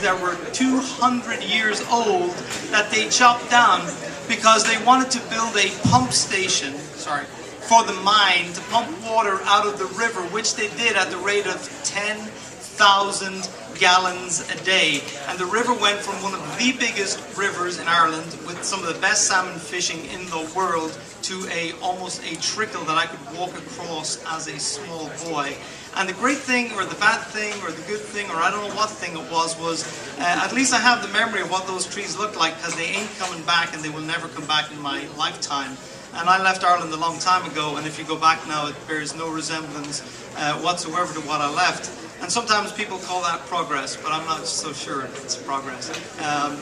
that were 200 years old that they chopped down because they wanted to build a pump station, for the mine to pump water out of the river, which they did at the rate of 10,000 gallons a day. And the river went from one of the biggest rivers in Ireland with some of the best salmon fishing in the world to almost a trickle that I could walk across as a small boy. And the great thing, or the bad thing, or the good thing, or I don't know what thing it was at least I have the memory of what those trees looked like, because they ain't coming back and they will never come back in my lifetime. And I left Ireland a long time ago, and if you go back now, it bears no resemblance whatsoever to what I left. And sometimes people call that progress, but I'm not so sure it's progress.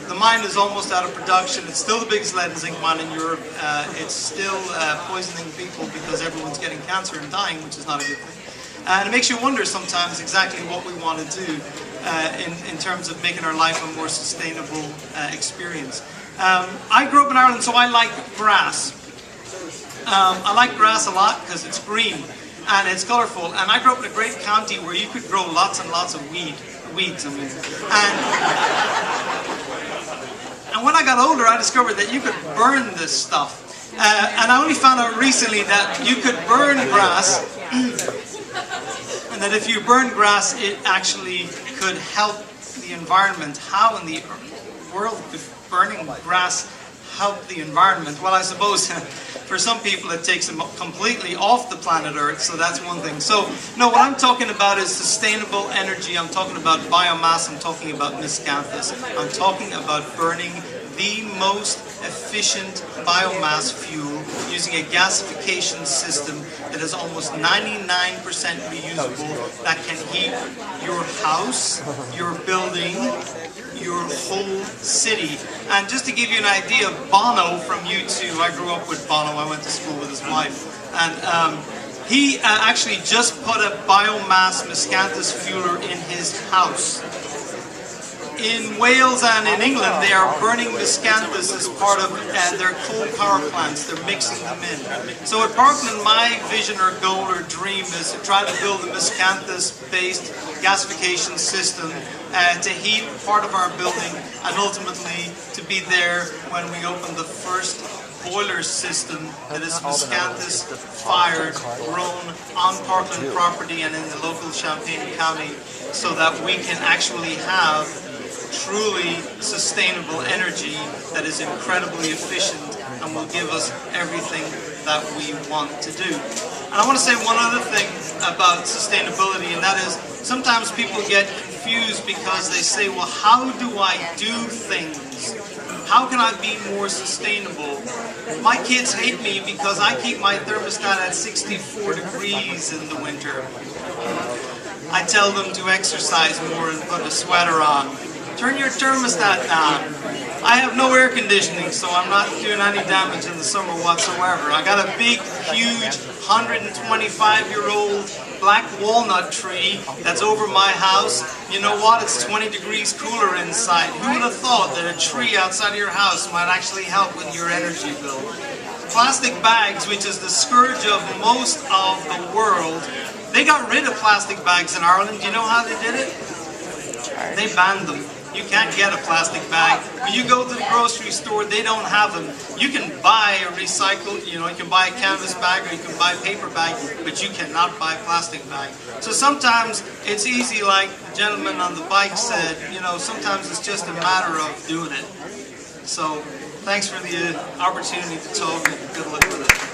The mine is almost out of production. It's still the biggest lead and zinc mine in Europe. It's still poisoning people because everyone's getting cancer and dying, which is not a good thing. And it makes you wonder sometimes exactly what we want to do in terms of making our life a more sustainable experience. I grew up in Ireland, so I like grass. I like grass a lot because it's green and it's colorful. And I grew up in a great county where you could grow lots and lots of weeds. And when I got older, I discovered that you could burn this stuff. And I only found out recently that you could burn grass, and that if you burn grass, it actually could help the environment. How in the world could burning grass help the environment? Well, I suppose for some people it takes them completely off the planet Earth, so that's one thing. So, no, what I'm talking about is sustainable energy. I'm talking about biomass. I'm talking about miscanthus. I'm talking about burning the most efficient biomass fuel using a gasification system that is almost 99% reusable, that can heat your house, your building, your whole city. And just to give you an idea, Bono from U2, I grew up with Bono, I went to school with his wife, and he actually just put a biomass miscanthus fueler in his house. In Wales and in England, they are burning miscanthus as part of their coal power plants. They're mixing them in. So at Parkland, my vision or goal or dream is to try to build a miscanthus-based gasification system to heat part of our building, and ultimately to be there when we open the first boiler system that is miscanthus fired, grown on Parkland property and in the local Champaign County, so that we can actually have truly sustainable energy that is incredibly efficient and will give us everything that we want to do. And I want to say one other thing about sustainability, and that is sometimes people get confused because they say, well, how do I do things? How can I be more sustainable? My kids hate me because I keep my thermostat at 64 degrees in the winter. I tell them to exercise more and put a sweater on. Turn your thermostat down. I have no air conditioning, so I'm not doing any damage in the summer whatsoever. I got a big, huge, 125-year-old black walnut tree that's over my house. You know what? It's 20 degrees cooler inside. Who would have thought that a tree outside of your house might actually help with your energy bill? Plastic bags, which is the scourge of most of the world, they got rid of plastic bags in Ireland. Do you know how they did it? They banned them. You can't get a plastic bag. When you go to the grocery store, they don't have them. You can buy a recycled, you can buy a canvas bag or you can buy a paper bag, but you cannot buy a plastic bag. So sometimes it's easy, like the gentleman on the bike said, sometimes it's just a matter of doing it. So thanks for the opportunity to talk, and good luck with it.